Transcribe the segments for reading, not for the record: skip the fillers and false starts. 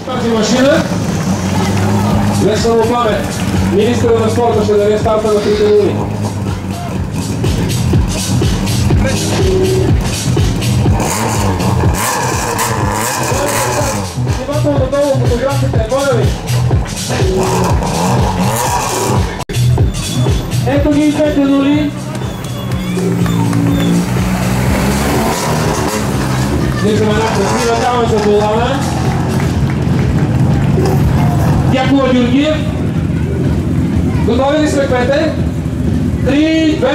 Тази машина, лесна му памет. Министърът на спорта ще даде старта на 3 минути. Внимателно долу фотографите, моля ви. Ето ги и двете нули. Виждаме една красива дама за Долана. Дякова Георгиев. Готови ли сме, Пете? 3, 2,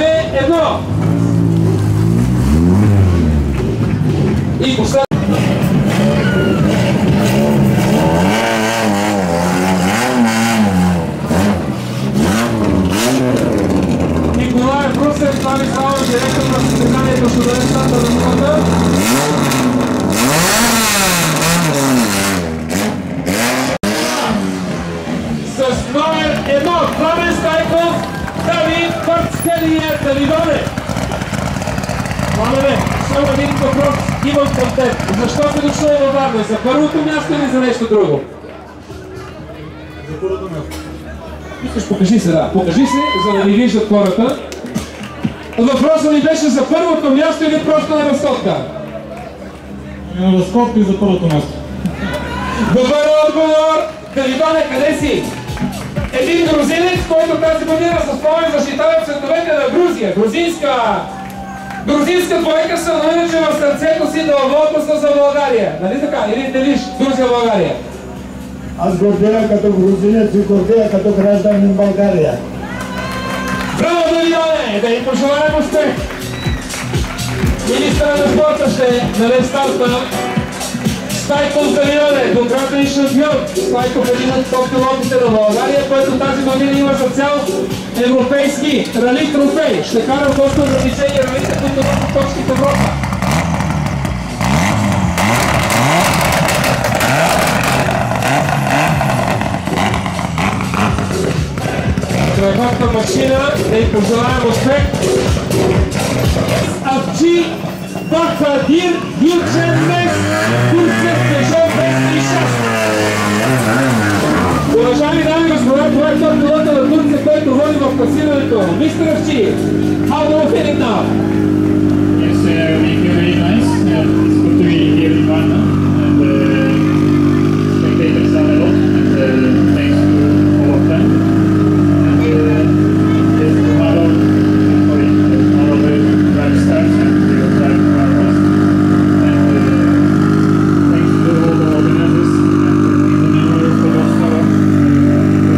1. И последно. Николай Брусев, Слави Славов, директор на състезанието ще даде старта на минута. С номер 1, Пламен Стайков, Давид Парцелия, Давидоне. Пламене, само един въпрос имам към теб. Защо се дошъл във Варна? За първото място или за нещо друго? За първото място. Искаш, покажи се, да. Покажи се, за да ни виждат хората. Въпросът ми беше за първото място или просто на разходка? На разходка и за първото място. Добър отговор! Давидоне, къде си? Един грузинец, който тази година с повече защитава цветовете на Грузия. Грузинска двойка са, но иначе в сърцето си дълбоко са за България. Нали така? Или делиш Грузия-България? Аз гордея като грузинец и гордея като гражданин България. Браво, Давидоне! Да им пожелаем успех! Министърът на спорта ще даде старта. Стайков Давидоне, двукратен шампион. Стайков е един от топ-пилотите на България, който тази година има за цел европейски рали трофей. Ще кара в доста различени ралите, които имат точки в Европа. Страхотна машина, да й пожелаем успех. Авчи Бахадир Гюлченмес, Турция с Peugeot 206. Уважаеми дами и господа, това е топ-пилота на Турция, който води в класирането. Мистер Авчи, how do you feel now? Yes, we feel very nice. It's good to be here in Varna, and spectators are a lot, and thanks to all of them. And tomorrow the drive starts, and we will drive tomorrow. And thanks to all the organizers, and in the name of Kodoskova,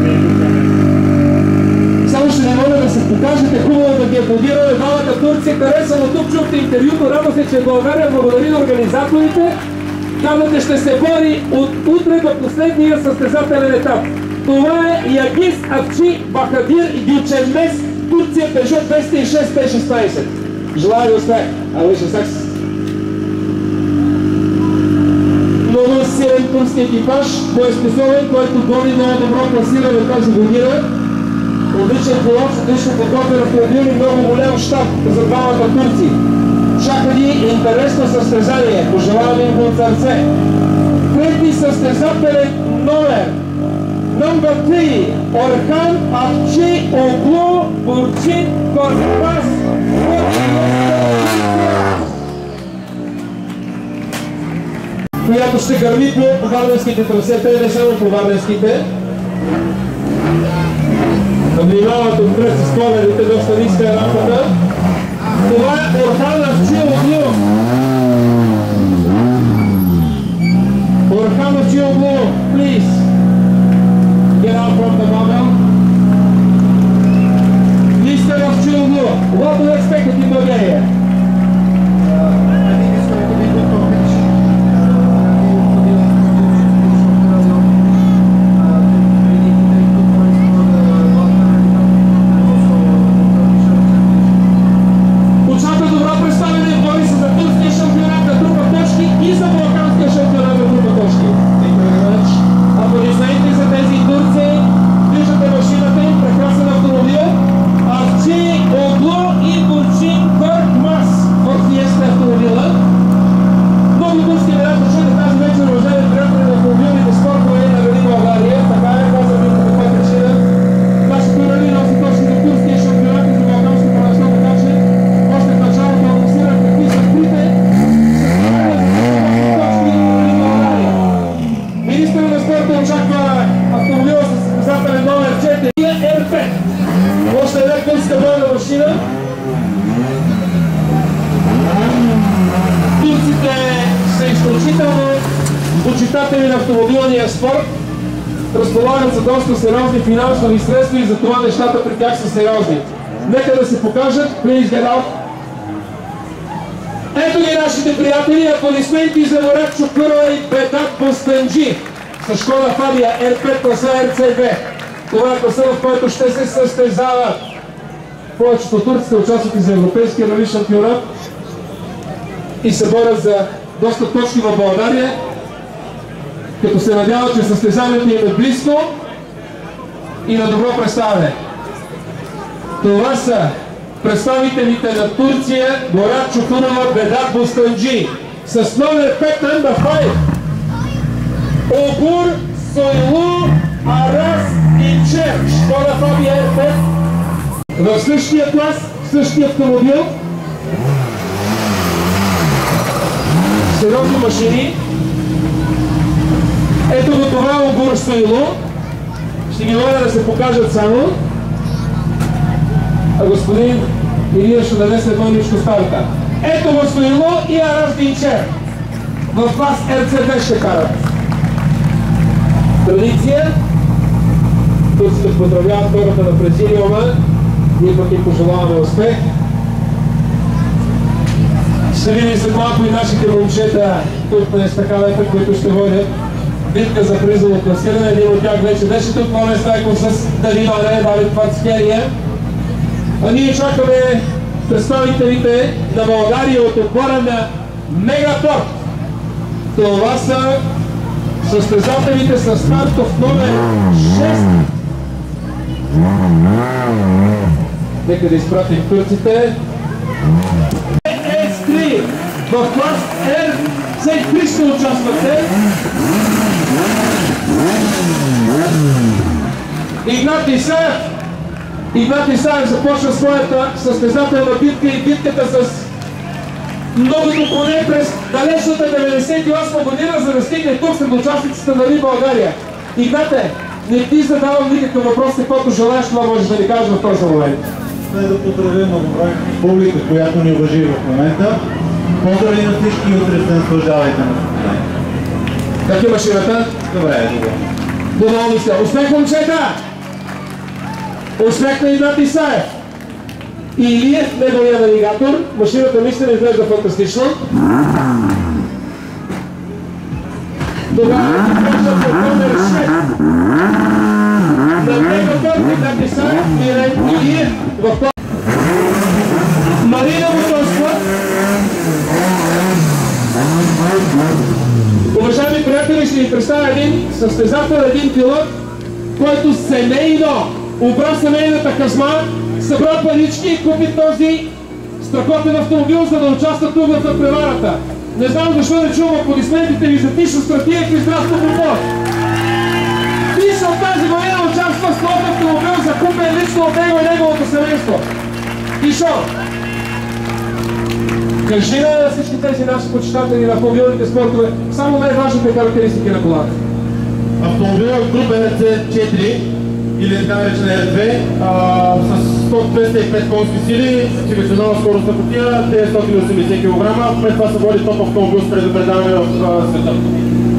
we will come. Само ще не мога да се покажете, хубаво да ги аплодираме двамата Турция. Хареса, но тук чухте интервюто, радва се, че България благодари на организаторите. Казвате, ще се бори от утре до последния състезателен етап. Това е Ягис Авчи Бахадир и Гюлченмес, Турция, Peugeot 206 P16. Желая ви успех! I wish you success! Много силен турски екипаж, боеспособен, който гони много добро класиране тази година. Отличен пилот, отлично подготвен автомобил и много голям щаб за двамата турци. Чака ни интересно състезание. Пожелавам им го от сърце. Трети състезателен номер. Номер 3. Орхан Авчи Оглу Бурчин Корпас. Която ще гърми по варненските трасета, не само по варненските. Внимават отпред с колерите, доста ниска е рампата. Това е Орхан Авчи Оглу. Орхан Авчи Оглу, please get out from the bubble. Mr. Avcı Oğlu, what do you expect in Bulgaria? I think it's going to be good competition. Очаква добро представяне, бори се за турския шампионат на група точки и за балканския шампионат на група точки. Аплодисменти за тези турци. Виждате машината им, прекрасен автомобил. Авчи Оглу и Бурчин Коркмас. Министър на спорта очаква автомобила с състезателен номер 4 R5. Още една турска бойна машина. Турците са изключително почитатели на автомобилния спорт. Разполагат за доста сериозни финансови средства и затова нещата при тях са сериозни. Нека да се покажат. Please get out. Ето ги нашите приятели, аплодисменти за Мурат Чукурова и Бедат Бостанджи с Шкода Фабия R5 класа RC2. Това е класа, в който ще се състезават. Повечето турците участват и за европейския рали шампионат и се борят за доста точки в България, като се надяват, че състезанието им е близко и на добро представяне. Това са представителите на Турция, Мурат Чукурова, Бедат Бостанджи с номер 5, number 5. Огур Сойлу Арас Инчер, Шкода Фабия R5. В същия клас, в същия автомобил, сериозни машини. Ето го това Огур Сойлу. Ще ги моля да се покажат само. А господин Илия ще даде след мъничко старта. Ето го Сойлу и Арас Инчер. В клас RC2 ще карат. Традиция. Турците поздравяват хората на Президиума. Ние пък им пожелаваме успех. Ще видим след малко и нашите момчета тук на естакадата, които ще водят битка за призово класиране. Един от тях вече беше тук, Младен Стайков с Давид Аре, Давид Пацкерия. А ние чакаме представителите на България от отбора на Мегаторп. Това са състезателите с стартов номер 6. Нека да изпратим турците. S3 в клас R. C3 ще участвате. Игнат Исаев. Игнат Исаев започва своята състезателна битка и битката с многото коне през далечната 98 година, за да стигне тук сред участниците на Рали България. Игнате, не ти задавам никакъв въпрос, каквото желаеш, това можеш да ни кажеш в този момент. След да поздравим многобройната публика, която ни уважи в момента. Поздрави на всички и утре се наслаждавайте на състезанието. Как е машината? Добре, добре. Доволни сте. Успех, момчета! Успех на Игнат Исаев! И Илиев, неговия навигатор. Машината наистина изглежда фантастично. Тогава започват от номер 6. На Мегаторп Игнат Исаев, Мирен Илиев в това. Марина Мотосква. Уважаеми приятели, ще ви представя един състезател, един пилот, който семейно обра семейната хазма, събра парички и купи този страхотен автомобил, за да участва тук в надпреварата. Не знам защо не чувам аплодисментите ви за Тишо Стратиев и Здравко Попов. Тишо в тази година участва с нов автомобил, закупен лично от него и неговото семейство. Тишо, кажи на всички тези наши почитатели на автомобилните спортове само най-важните характеристики на колата. Автомобилът груп RC4 или така наречена R2 с 125 конски сили, максимална скорост на кутия, 980 кг. Пред това се води топ автомобил с предупреждаване в света.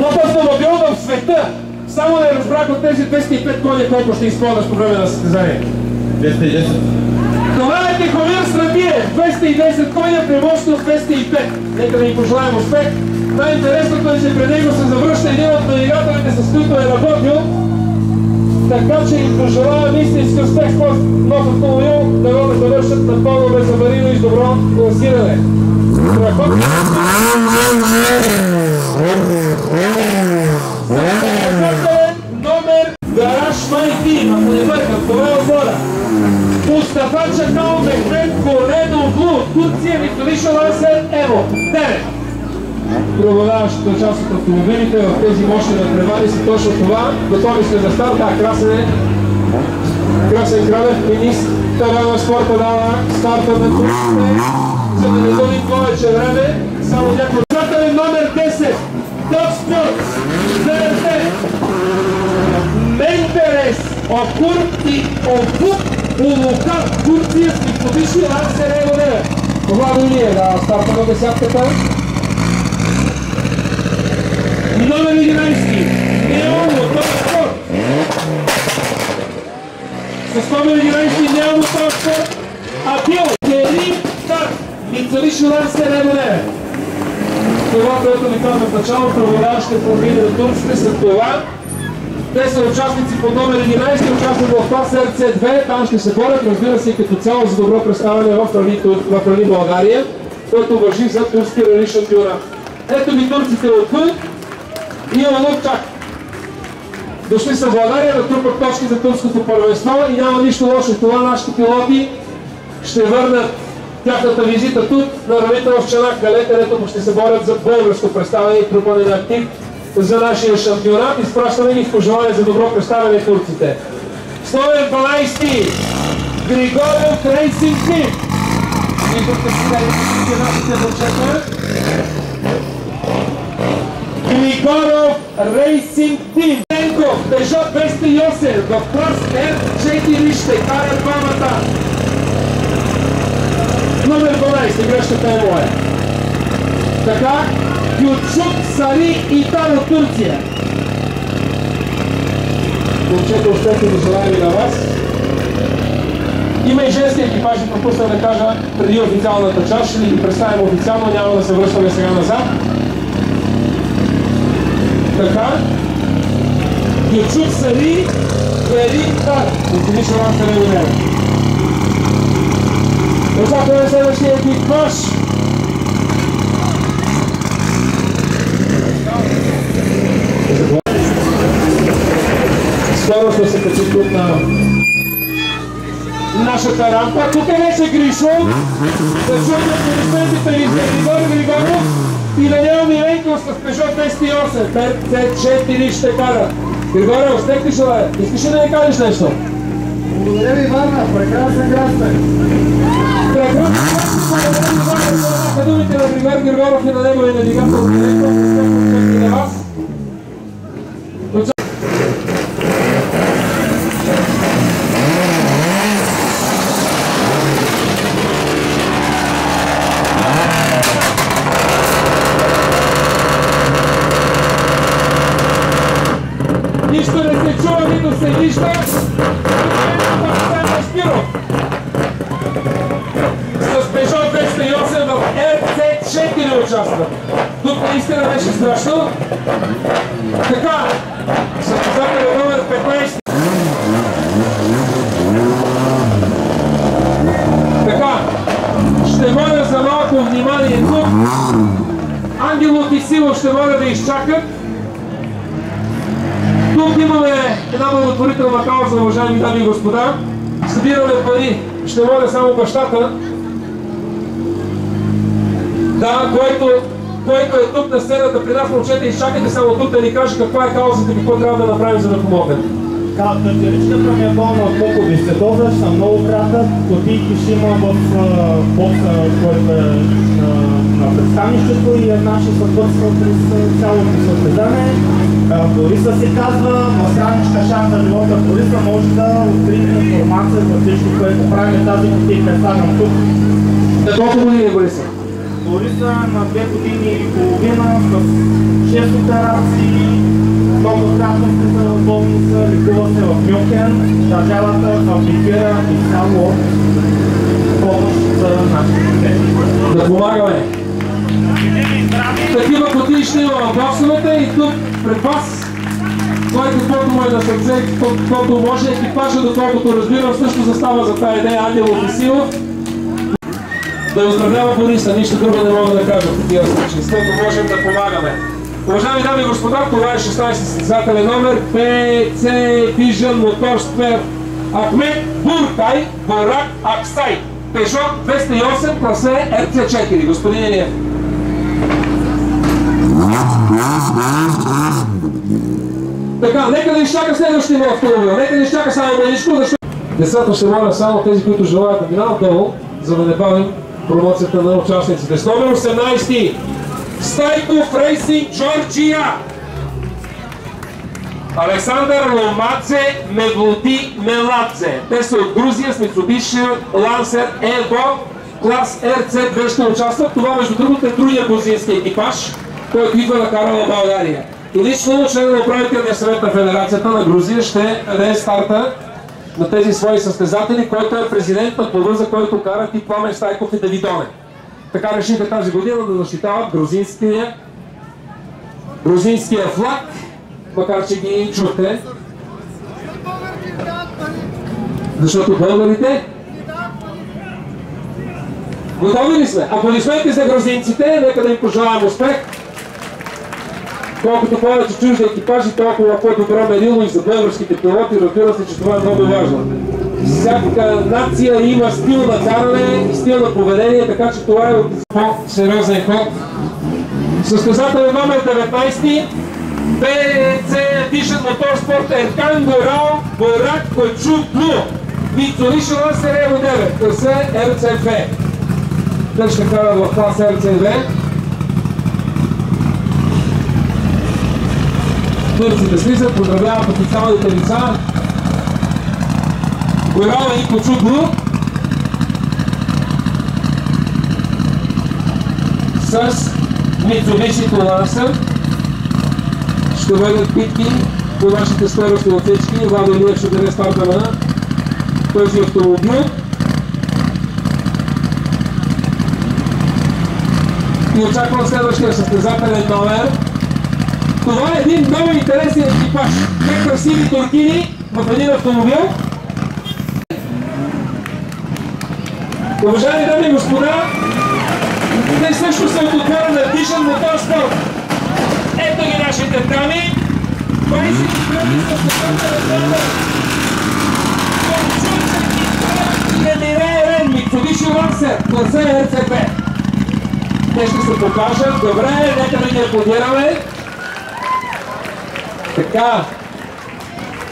Топ автомобил в света! Само не разбрах от тези 205 коня колко ще използваш по време на състезание. 210. Това е Тихомир Стратиев, 210 коня при мощност 205. Нека да ни пожелаем успех. Най-интересното е, че при него се завръща един от навигаторите, с които е работил. Така че им пожелавам истински успех в нов автомобил, да го завършат напълно безаварийно и с добро класиране. Страхотно! Номер Гараж Майти, ако не бъркам, това е отбора. Мустафа Чакал, Мехмед Кореноглу, Турция, Mitsubishi Lancer Evo 9. Преобладаващата част от автомобилите в тези мощни надпревари са точно това. Готови сме за старт. Красен Кралев, министъра на спорта дава старта на турците, за да не губим повече време. Само някой номер 10. Top Sports, ЗРТ. Окур и Окур Улукан, Турция с Митсубиши Лансер Evo 9. Владо Илия, да, старта на десятката. Номер 11. Нео Моторспорт. С номер 11 Нео Моторспорт. Атил Кери Тарт. Митсубиши Лансер Evo 9. Това, което ви казах в началото, преобладаващите автомобили на турците след това. Те са участници под номер 11, участват в клас RC2, там ще се борят, разбира се, и като цяло за добро представяне в рали България, което важи за турски рали шампионат. Ето ви турците отвън и Олук чак. Дошли са в България, натрупат точки за турското първенство и няма нищо лошо в това. Нашите пилоти ще върнат тяхната визита тук на ралите в Чанаккале, където ще се борят за българско представяне и трупане на актив за нашия шампионат. Изпращаме ги в пожелание за добро представяне турците. С номер 12 Григоров Рейсинг Тим. Виждате сега и нашите върчета. Григоров Рейсинг Тим. Пенков, Peugeot 208 в клас R4 ще карат двамата. Номер 12, грешката е моя. Така, Кючук Сари Итало, Турция. Момчета, успехи да желая ви на вас. Има и женски екипажи, пропусна да кажа преди официалната част. Ще ги представим официално, няма да се връщаме сега назад. Така, Кючук Сари Итало. Отидиш на вас Evo 9. Очакваме следващия екипаж. Скоро сме се качи тук на нашата рамка. Тук е вече Гришо. Да чуем аплодисментите ви за Григор Григоров и Даниел Миленков с Peugeot 208. RC4 ще карат. Григорий, успех ти желая. Искаш ли да ни кажеш нещо? Благодаря ви, Варна. Прекрасен град сте. Прекрасен град сте. Думите на Григор Григоров и на неговия навигатор директор. Успех на вас. Нищо не се чува, нито се вижда. С Peugeot 208 в RC4 участва. Тук наистина беше страшно. Така, състезател номер 15. Така, ще моля за малко внимание тук. Ангелов и Силов ще моля да изчакат. Тук имаме една благотворителна кауза, уважаеми дами и господа. Събираме пари. Ще моля само бащата. Да, който е тук на сцената при нас, момчета, изчакайте само тук да ни каже каква е каузата и какво трябва да направим, за да помогнем. Катеричката ми е пълна от мукови светове, съм много кратък. Кутийки ще има в бокса, който е на представнището и една ще съпътства през цялото състезание. Бориса се казва, в страничка шанс за живота Бориса може да откриете информация за всичко, което правим. Тази кутийка е слагам тук. На колко години Бориса? Бориса на 2 години и половина, с 6 операции, много кратно сте в болница, лекува се в Мюнхен. Държавата апликира изцяло помощ за нашите дети. Да помагаме! Такива кутии ще има в боксовете и тук пред вас, който каквото му е на сърце, каквото може, екипажа, доколкото разбирам, също застава за тази идея Ангелов и Силов. Да оздравява Бориса, нищо друго не мога да кажа в такива случаи, с което можем да помагаме. Уважаеми дами и господа, това е 16 състезателен номер PC Vision Motorsport Ахмед Буркай Борак Аксай. Peugeot 208 класе RC4. Господин Илиев. Така, нека да изчака следващия автомобил. Нека да изчака само маничко, защото децата ще моля само тези, които желаят да минават долу, за да не бавим промоцията на участниците. С номер 18 Стайков Рейсинг Джорджия. Александър Ломадзе Мевлуди Меладзе. Те са от Грузия с Mitsubishi Lancer Evo клас RC2 ще участват. Това между другото е другия грузински екипаж, който идва да кара в България. И лично член на управителния съвет на Федерацията на Грузия ще даде старта на тези свои състезатели, който е президент на клуба, за който карат и Пламен Стайков и Давидоне. Така решиха тази година да защитават грузинския флаг, макар че ги чухте. Защото българите? Готови ли сме? Аплодисменти за грузинците, нека да им пожелаем успех. Колкото повече чужди екипажи, толкова по-добро мерило и за българските пилоти. Разбира се, че това е много важно. Всяка нация има стил на каране и стил на поведение, така че това е от по-сериозен ход. Състезател номер 19, BC Edition Motorsport Erkan Goral Borak Koçuklu, Mitsubishi Lancer Evo 9, класа RC2. Те ще карат в клас RC2. Турците слизат, поздравяват официалните лица. Горала и Koçuklu с Mitsubishi Lancer. Ще бъдат битки по нашите скоростни отсечки. Владо Илиев ще даде старта на този автомобил. И очаквам следващия състезателен номер. Това е един много интересен екипаж. Две красиви туркини в един автомобил. Уважаеми дами и господа, те също са от отбора на Edition Motorsport. Ето ги нашите дами. 25 състезателен номер. Mitsubishi Lancer, класа RC2. Те ще се покажат. Добре, нека да ги аплодираме. Така.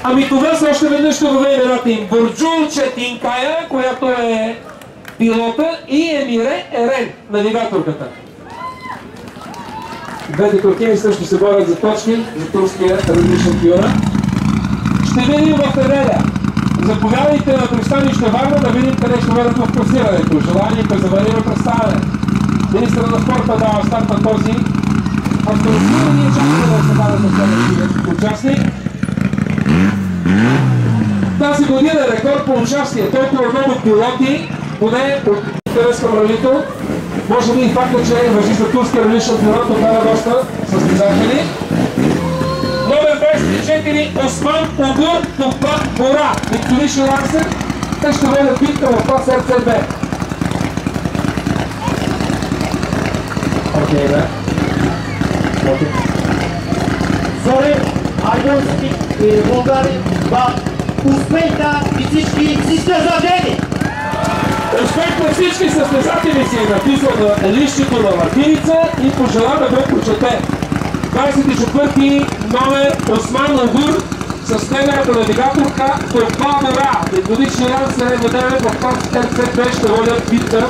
Ами това са още веднъж ще въведе имената им. Бурджул Четинкая, която е пилота, и Емире Ерен, навигаторката. Двете туркини също се борят за точки за турския ралли шампиона. Ще видим в неделя. Заповядайте на пристанище Варна да видим къде ще бъдат в класирането. Желанието за аварийно представяне. Министърът на спорта дава старт на този автомобил. Ние чакаме да се дадат на следващия участник. Тази година е рекорд по участие. Толкова много пилоти, поне от интерес към ралито. Може би и факта, че важи за турския ралли шампионат, отдава доста състезатели. Номер 24, Осман Огур Тупак Бора, Mitsubishi Lancer. Те ще бъдат битка в клас RC2. Окей, да. Окей. Sorry, I don't speak Bulgarian, but успеха и всички състезатели! Успех на всички състезатели си е написал на лището на латиница и пожела да го прочете. 24-ти номер Осман Огур с неговата навигаторка Топа Бора. Mitsubishi Lancer Evo 9 в клас RC2 ще водят битка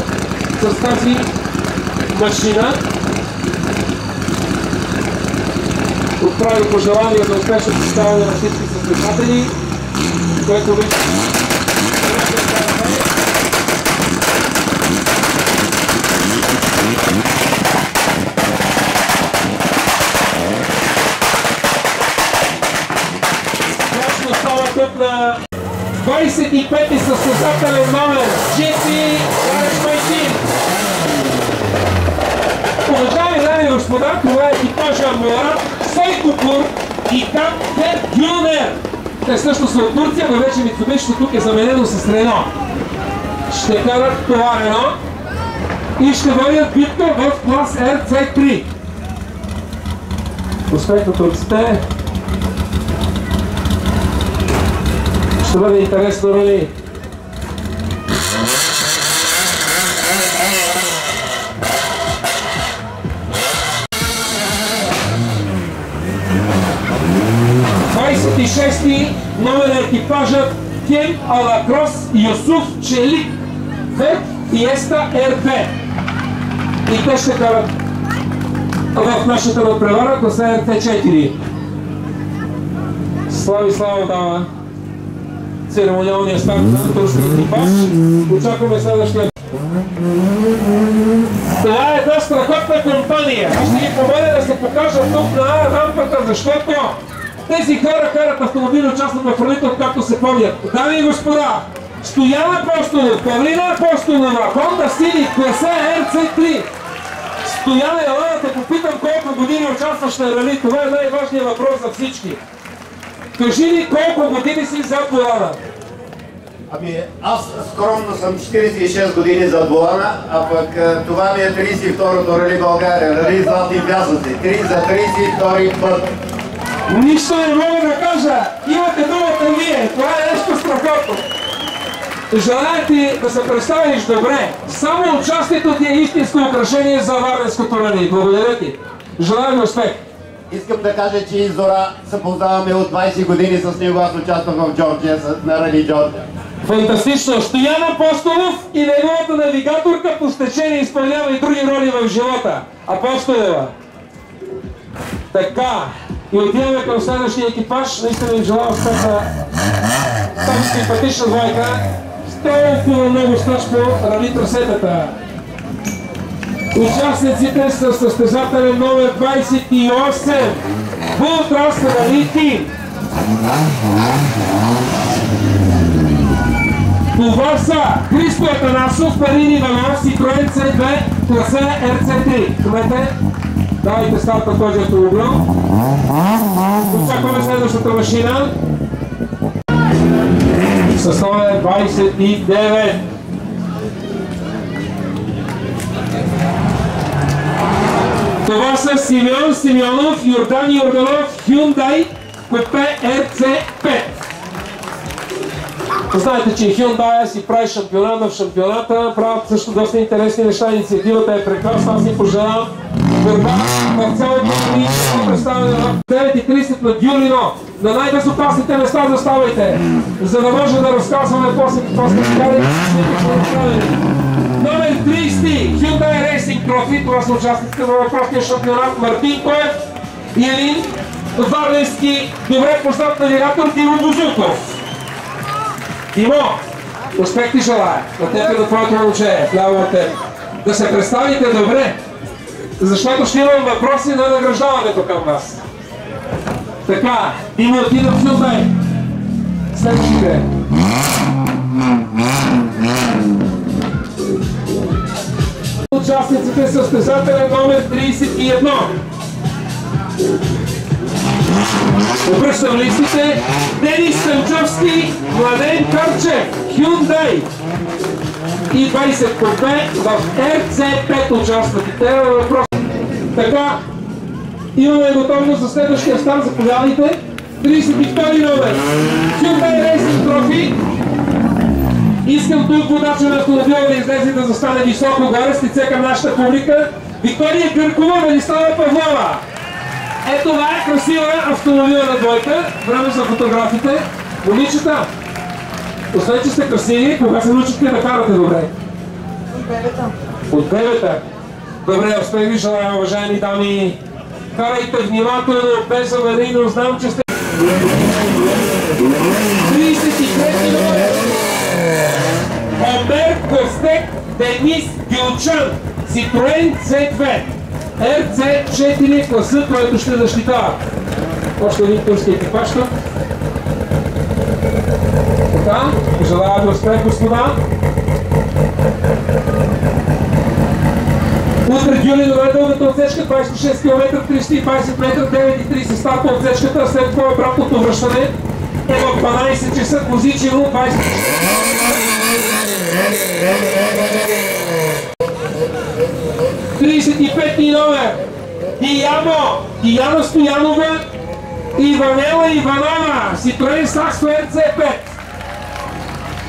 с тази машина. Отправи пожелание за успешно съставяне на всички състезатели, което ви на 25-ти състезателен номер GT Рашмайтин. Уважаеми дами и господа, това е екипажа Мурат Сойкопур и Капер Гюнер. Те също са от Турция, но вече Mitsubishi тук е заменено с Рено. Ще карат това Рено и ще водят битка в клас RC3. Успех на турците. Ще бъде интересно, нали? Шести номер на екипажът Кем Алакрос Юсуф Челик Век Фиеста РП. И те ще карат в нашата надпревара класа RC4. Слави Слава дава церемониалния старт на турския екипаж. Очакваме следващия. Това е една страхотна компания. Аз ще ги помоля да се покажат тук на рампата, защото тези хора карат автомобили, участват в ралито, както се помнят. Дами и господа, Стоян Апостолов, Павлина Апостолова, Honda Civic, класа RC3. Стоян, ела да те попитам колко години участваш на рали. Това е най-важният въпрос за всички. Кажи ни колко години си зад волана? Ами аз скромно съм 46 години зад волана, а пък това ми е 32-то рали България, рали Златни пясъци. 3 за 32-ри път. Нищо не мога да кажа. Имате думата вие. Това е нещо страхотно. Желая ти да се представиш добре. Само участието ти е истинско украшение за варненското рали. Благодаря ти. Желая ви успех. Искам да кажа, че и Зора се познаваме от 20 години с него. Аз участвах в Джорджия, на рали Джорджия. Фантастично! Стоян Апостолов и неговата навигаторка по стечение изпълнява и други роли в живота. Апостолова. Така. И отиваме към следващия екипаж. Наистина ви желая успех на тази симпатична двойка. Толкова много страш по рали трасетата. Участниците са състезателен номер 28. Бултрас Рали Тим. Това са Христо Атанасов, Парин Иванов, Citroen C2, класа RC3. Комете, давайте старт на този автомобил. Очакваме следващата машина. С номер 29. Това са Симеон Симеонов, Йордан Йорданов, Hyundai Coupe RC5. Знаете, че Hyundai си прави шампионат в шампионата, правят също доста интересни неща, инициативата е прекрасна, аз ни пожелавам борба в цялото ни представяне в 9:30 на Дюлино. На най-безопасните места заставайте, за да може да разказваме после какво сме казали. Номер 30, Hyundai Racing Trophy, това са участниците във въпросния шампионат, Мартин Коев и един варненски добре познат навигатор Димо Бузуков. Димо, успех ти желая на теб и на твоето момче, вляво от теб. Да се представите добре, защото ще имам въпроси на награждаването към вас. Така, Димо отида в Hyundai. Следващите. Участниците състезателен номер 31. Обръщам листите. Денис Санчовски, Младен Карчев, Hyundai и 20 купе в RC5 участвате. Въпрос. Така, имаме готовност за следващия старт. Заповядайте. 32 номер. Hyundai Racing Trophy. Искам тук водача на автомобила да излезе и да застане високо горе с лице към нашата публика. Виктория Гъркова, Велислава Павлова. Ето това е красива автомобилна двойка. Време за фотографите. Момичета, освен че сте красиви, кога се научихте да карате добре? От 9-та. Добре, успех ви желая, уважаеми дами. Карайте внимателно, без аварийно, знам, че сте... 33 номер. Омер Костек Денис Гилчан, Citroen C2, RC4 класа, който ще защитава. Още един турски екипаж. Така, желая ви успех, господа. Утре Дюлино е дългата отсечка, 26 км, 320 метра, 9:30 старта отсечката, след това обратното връщане е в 12 часа, позиция 20. 35 номер. Диана Стоянова и Ванела Иванова, Citroen Saxo RC5.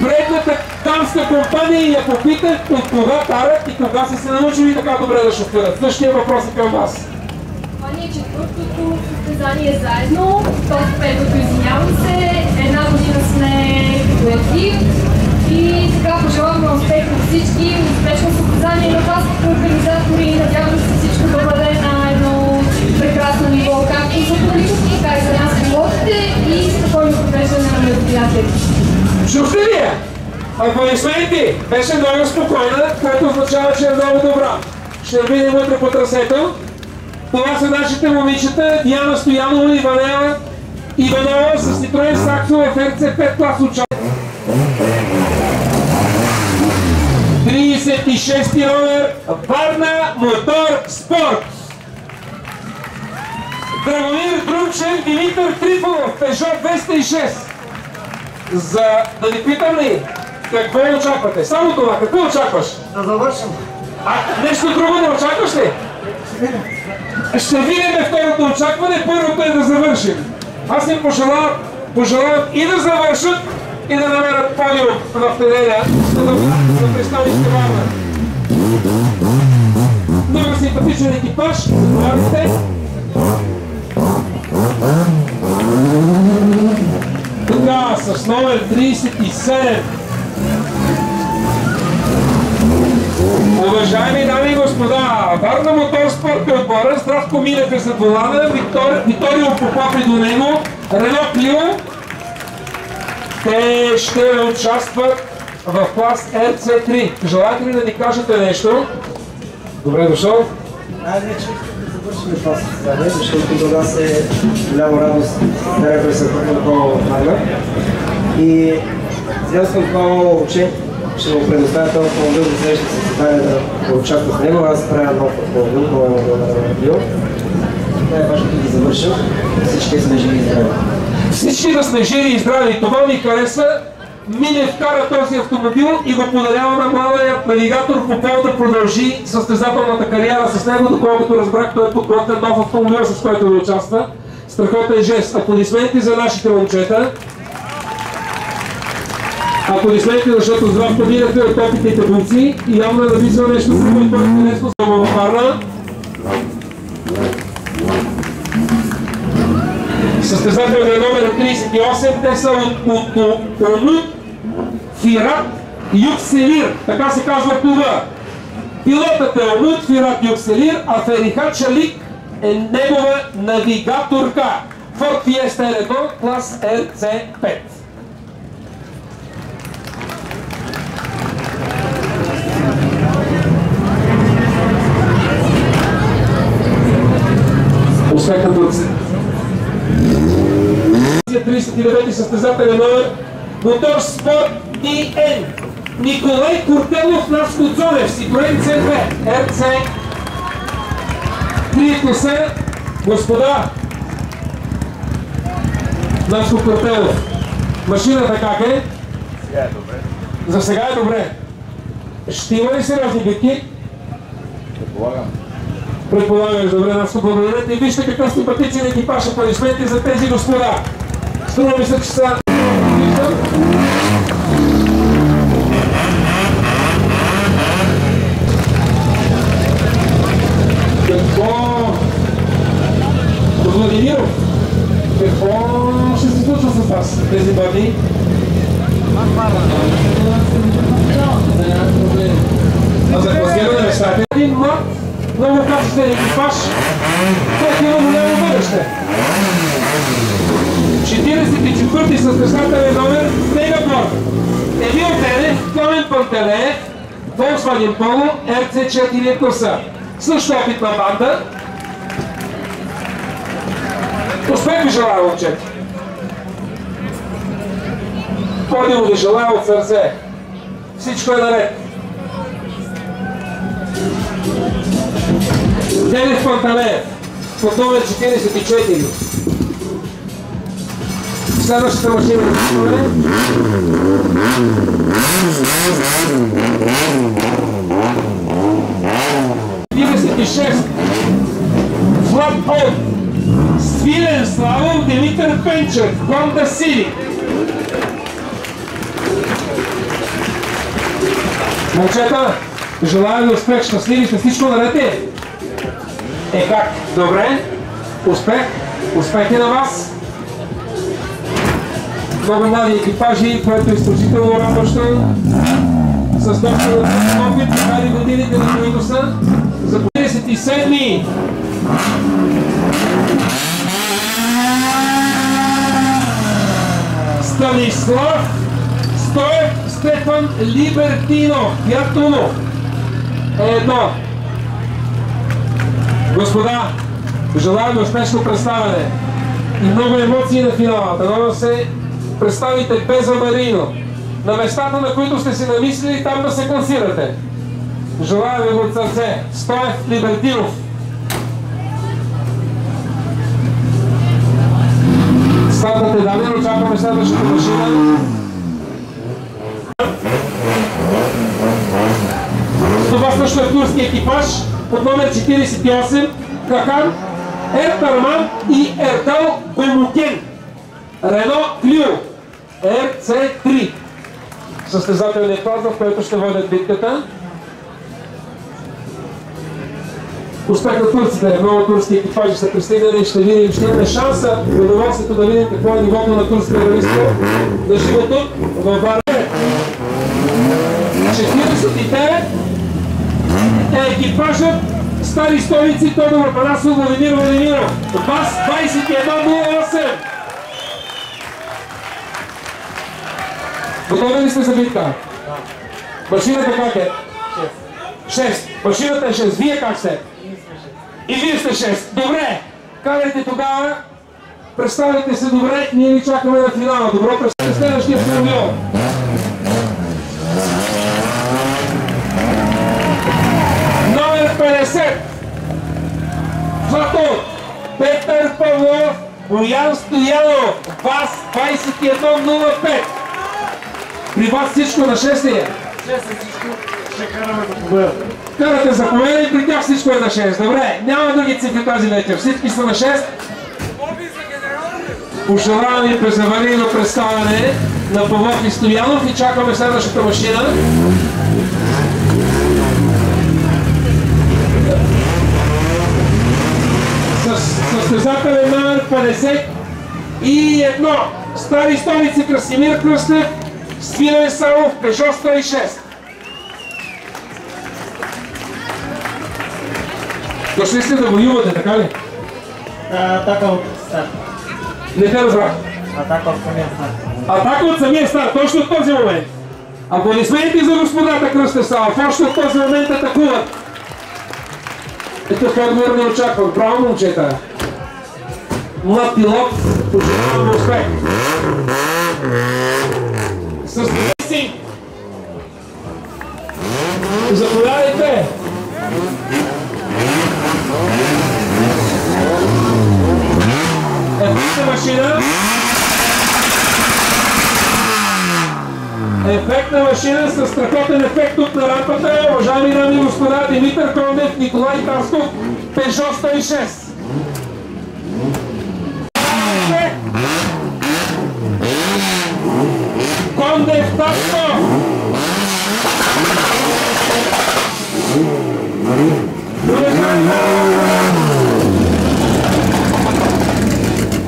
Предната дамска компания я попитах от кога карат и кога са се научили така добре да шофират. Същия въпрос е към вас. Това ни е четвъртото състезание заедно, този петото, извинявам се, една година сме колектив и така пожелавам на успех на всички, успешно състезание на вас като организатори, надявам се всичко да бъде на едно прекрасно ниво, както за публиката, така и за нас пилотите и Чухте ли я? Аплодисменти! Беше много спокойна, което означава, че е много добра. Ще видим утре по трасето. Това са нашите момичета, Диана Стоянова и Ванела Иванова с Citroen Saxo в RC5 клас участие. 36-ти номер Варна Мотор Спорт. Драгомир Друмчев, Димитър Трифонов, Peugeot 206. За да ви питам ли, какво очаквате? Само това, какво очакваш? Да завършим. Нещо друго не очакваш ли? Ще видим второто очакване, първото е да завършим. Аз им пожелавам и да завършат, и да намерят подиум в неделя, за да представите Варна. Много симпатичен екипаж, заповядайте. Така, с номер 37. Уважаеми дами и господа, Варна Моторспорт е отбора, Здравко Милев е зад волана, Виторио Попов е до него, Рено Клио. Те ще участват в клас RC3. Желаете ли да ни кажете нещо? Добре дошъл. Най-вече да завършим това състезание, защото до нас е голяма радост да репрезентираме отново Варна. И сега съм отново учен, ще му предоставя този автомобил за следващите състезания да участва в него. Аз правя нов автомобил, това е автомобил. Най-важното е да завършим, всички сме живи и здрави. Всички да сме живи и здрави. Това ми хареса. Милев кара този автомобил и го подарява на младият навигатор Попов да продължи състезателната кариера с него, доколкото разбрах, той е подготвен нов автомобил, с който да участва. Страхотен жест. Аплодисменти за нашите момчета. Аплодисменти, защото Здравко Милев е от опитните бойци и явно е написал нещо друго и който нещо само във Варна. Състезателният номер 38, те са от Онут Фират Юкселир, така се казва клуба. Пилотът е Онут Фират Юкселир, а Фериха Чалик е негова навигаторка. Ford Fiesta R1, клас RC5. Успехът от 39-ти състезателен номер Мотор Спорт DN Николай Куртелов Наско Цонев, Citroen C2 RC 3 класа. Господа, Наско Куртелов, машината как е? Сега е добре. За сега е добре. Ще има ли сериозни битки? Предполагам. Предполагаш, добре, Наско, благодарете и вижте какъв симпатичен екипаж. Аплодисменти за тези господа. Струва ми се, че са... Какво... Владимиров, какво ще се случва с вас тези бъдни? А за класиране нещата? Един млад, много качествен екипаж, който има голямо бъдеще. 44-ти състезателен номер Мегаборг. Емил Денев, Пламен Пантелеев, Volkswagen Polo, RC4 класа. Също опитна банда. Успех ви желая, момчета. Подиум ви желая от сърце. Всичко е наред. Денев Пантелеев, под номер 44. Следващата машина е 46. Флат от Свилен Славов Димитър Пенчев, Honda Civic. Момчета, желая ви успех, щастливи сте, всичко наред е? Е как? Добре. Успех. Успех е на вас. Много млади екипажи, което е изключително радващо. С доста опит, така и годините, на които са. За 47-ми. Станислав Стефан Либертинов. Фиат-Уно. Едно. Господа, желая ви успешно представяне и много емоции на финала. Дано да се представите безаварийно. На местата, на които сте си намислили, там да се класирате. Желая ви от сърце. Стоев Либертинов. Стартът е даден, очакваме следващата машина. Това също е турски екипаж под номер 48 Хахан Ертарман и Ертал Бемукен. Рено Клио RC3. Състезателният клас, в който ще водят битката. Успех на турците, много турски екипажи са пристигнали и ще видим, ще имаме шанса и удоволствието да видим какво е нивото на турския ралистър да живе тук в Варна. 49 е екипажът Стари столици Тодор Апанасов, Владимир Владимиров. ВАЗ 2108. Готови ли сте за битка? Машината как е? 6. Машината е 6. Вие как сте? И вие сте 6. Добре. Карайте тогава. Представяйте се добре. Ние ви чакаме на финала. Добро, представяйте следващия автомобил. Номер 50. Платон. Петър Павлов. Боян Стоянов. ВАЗ 2105. При вас всичко на 6 ли е? 6 е всичко. Ще караме за победа. Карате за победа и при тях всичко е на 6. Добре, няма други цифри тази вечер. Всички са на 6. Пожелавам ви безаварийно представяне на Павлов и Стоянов и чакаме следващата машина. Състезателен номер 51. Стари столици Красимир Кръстев, Свилен Савов, Пежо 106. Дошли сте да воювате, така ли? Атака от старт. Не те разбрах. Атака от самия старт. Атака от самия старт, точно в този момент. Аплодисменти за господата Кръстев Савов, още в този момент атакуват. Ето в отговор не очаквам. Браво, момчета! Млад пилот, пожелавам успех! С си! Заповядайте! Ефектна машина! Ефектна машина с страхотен ефект тук на рампата. Уважаеми дами и господа, Димитър Кондев, Николай Тасков, Пежо 106. Кондев Тасков.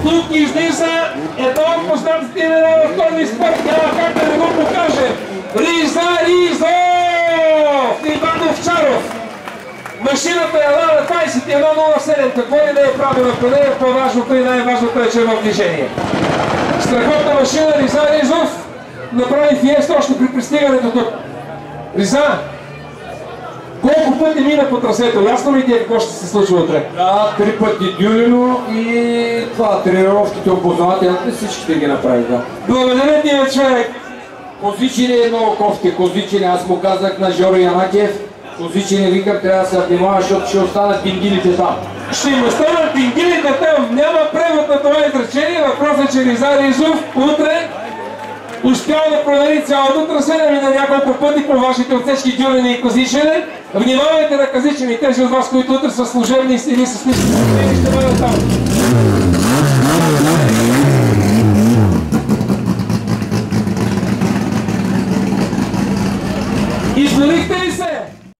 Тук излиза едно от познатите имена в този спорт, няма как да не го покаже. Риза Ризов! Иван Овчаров! Машината е Лада 2107, какво ли не е правилно по нея, по-важното и най-важното е, че е в движение. Страхотна машина Риза Ризов направи фиеста още при пристигането тук. Риза, колко пъти мина по трасето? Ясно ли ти е какво ще се случва утре? Да, 3 пъти дюлено и това, тренировките, опознавателните, всичките ги направи, да. Благодаря ти, човек! Козичини е много кофти, Козичини, аз му казах на Жоро Янакиев, Козичини викам, трябва да се внимава, защото ще останат дингилите там. Ще им останат дингилите там, няма превод на това изречение, въпросът е, че Риза Ризов утре успял да провери цялото трасе, да мине няколко пъти по вашите отсечки Дюлени и Козичини. Внимавайте на Козичини, тези от вас, които утре са служебни или с нищо, ще бъдат там. Изморихте ли се?